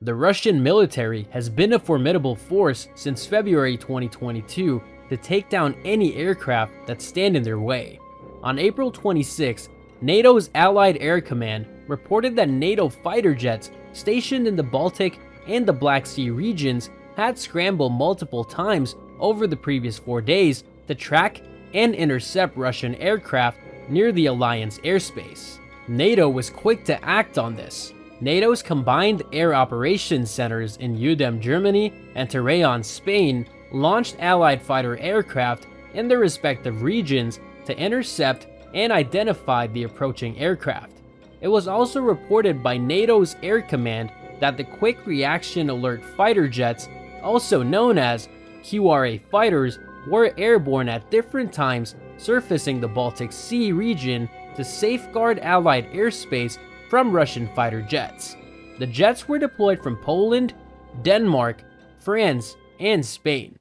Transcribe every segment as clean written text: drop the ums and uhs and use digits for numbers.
The Russian military has been a formidable force since February 2022 to take down any aircraft that stand in their way. On April 26, NATO's Allied Air Command reported that NATO fighter jets stationed in the Baltic and the Black Sea regions had scrambled multiple times over the previous 4 days to track and intercept Russian aircraft near the Alliance airspace. NATO was quick to act on this. NATO's combined air operations centers in Uedem, Germany and Torrejón, Spain launched Allied fighter aircraft in their respective regions to intercept and identify the approaching aircraft. It was also reported by NATO's Air Command that the Quick Reaction Alert fighter jets, also known as QRA fighters, were airborne at different times, surfacing the Baltic Sea region to safeguard Allied airspace from Russian fighter jets. The jets were deployed from Poland, Denmark, France, and Spain.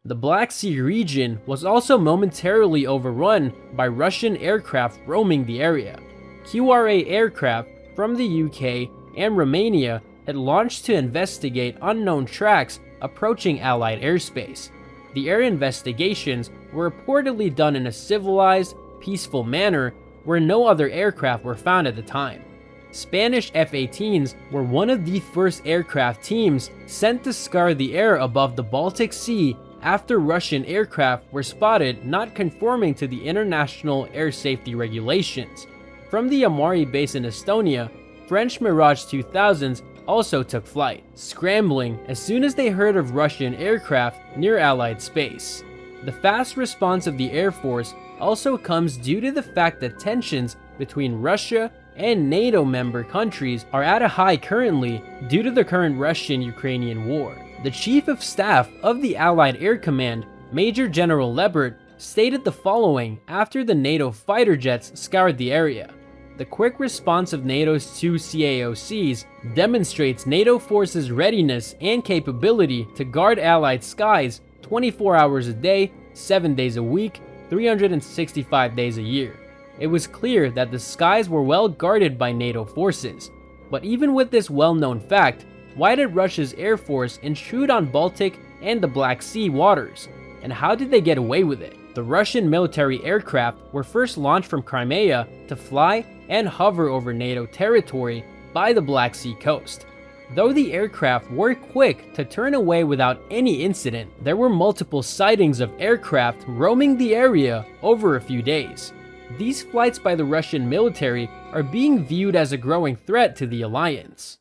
The Black Sea region was also momentarily overrun by Russian aircraft roaming the area. QRA aircraft from the UK and Romania had launched to investigate unknown tracks approaching Allied airspace. The air investigations were reportedly done in a civilized, peaceful manner where no other aircraft were found at the time. Spanish F-18s were one of the first aircraft teams sent to scour the air above the Baltic Sea after Russian aircraft were spotted not conforming to the international air safety regulations. From the Amari base in Estonia, French Mirage 2000s also took flight, scrambling as soon as they heard of Russian aircraft near Allied space. The fast response of the Air Force also comes due to the fact that tensions between Russia and NATO member countries are at a high currently due to the current Russian-Ukrainian war. The Chief of Staff of the Allied Air Command, Major General Lebert, stated the following after the NATO fighter jets scoured the area. The quick response of NATO's 2 CAOCs demonstrates NATO forces' readiness and capability to guard Allied skies 24 hours a day, 7 days a week, 365 days a year. It was clear that the skies were well guarded by NATO forces. But even with this well-known fact, why did Russia's Air Force intrude on Baltic and the Black Sea waters? And how did they get away with it? The Russian military aircraft were first launched from Crimea to fly and hover over NATO territory by the Black Sea coast. Though the aircraft were quick to turn away without any incident, there were multiple sightings of aircraft roaming the area over a few days. These flights by the Russian military are being viewed as a growing threat to the alliance.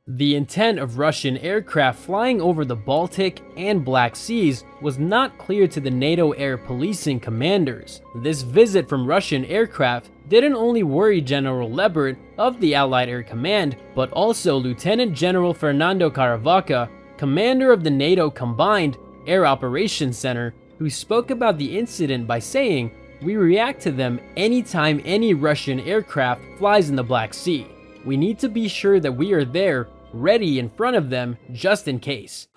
The intent of Russian aircraft flying over the Baltic and Black Seas was not clear to the NATO air policing commanders. This visit from Russian aircraft didn't only worry General Lebert of the Allied Air Command, but also Lieutenant General Fernando Caravaca, commander of the NATO Combined Air Operations Center, who spoke about the incident by saying, "We react to them anytime any Russian aircraft flies in the Black Sea. We need to be sure that we are there, ready in front of them, just in case."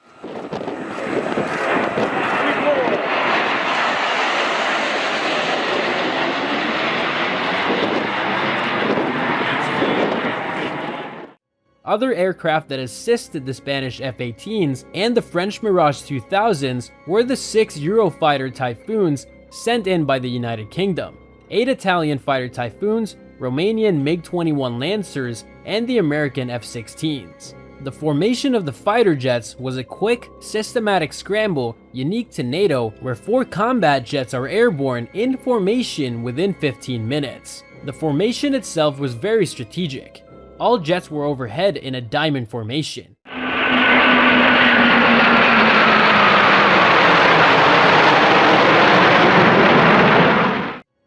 Other aircraft that assisted the Spanish F-18s and the French Mirage 2000s were the 6 Eurofighter Typhoons sent in by the United Kingdom, 8 Italian fighter Typhoons, Romanian MiG-21 Lancers, and the American F-16s. The formation of the fighter jets was a quick, systematic scramble unique to NATO, where 4 combat jets are airborne in formation within 15 minutes. The formation itself was very strategic. All jets were overhead in a diamond formation.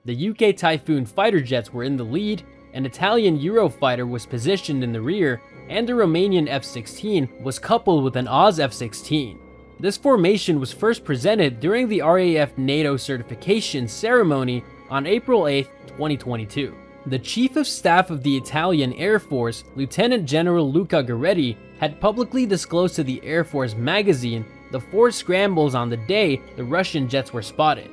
The UK Typhoon fighter jets were in the lead, an Italian Eurofighter was positioned in the rear, and the Romanian F-16 was coupled with an Oz F-16. This formation was first presented during the RAF NATO certification ceremony on April 8, 2022. The Chief of Staff of the Italian Air Force, Lieutenant General Luca Gueretti, had publicly disclosed to the Air Force magazine the 4 scrambles on the day the Russian jets were spotted.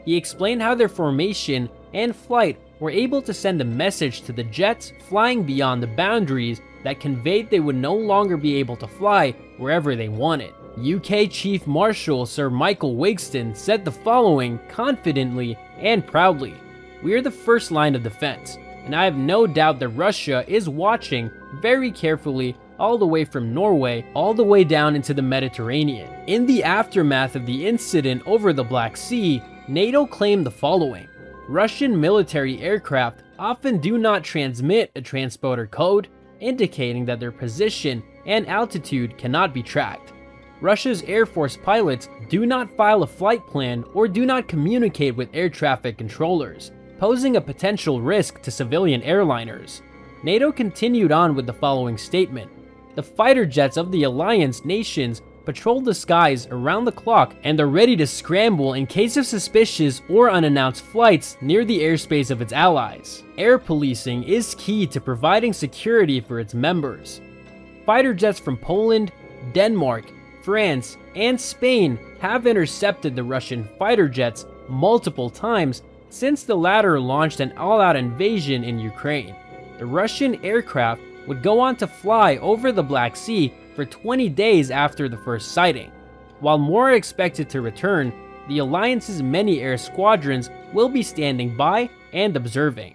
He explained how their formation and flight were able to send a message to the jets flying beyond the boundaries that conveyed they would no longer be able to fly wherever they wanted. UK Chief Marshal Sir Michael Wigston said the following confidently and proudly: "We are the first line of defense, and I have no doubt that Russia is watching very carefully all the way from Norway all the way down into the Mediterranean." In the aftermath of the incident over the Black Sea, NATO claimed the following: "Russian military aircraft often do not transmit a transponder code, indicating that their position and altitude cannot be tracked. Russia's Air Force pilots do not file a flight plan or do not communicate with air traffic controllers, posing a potential risk to civilian airliners." NATO continued on with the following statement: "The fighter jets of the alliance nations patrol the skies around the clock and are ready to scramble in case of suspicious or unannounced flights near the airspace of its allies. Air policing is key to providing security for its members. Fighter jets from Poland, Denmark, France, and Spain have intercepted the Russian fighter jets multiple times since the latter launched an all-out invasion in Ukraine. The Russian aircraft would go on to fly over the Black Sea for 20 days after the first sighting. While more are expected to return, the Alliance's many air squadrons will be standing by and observing."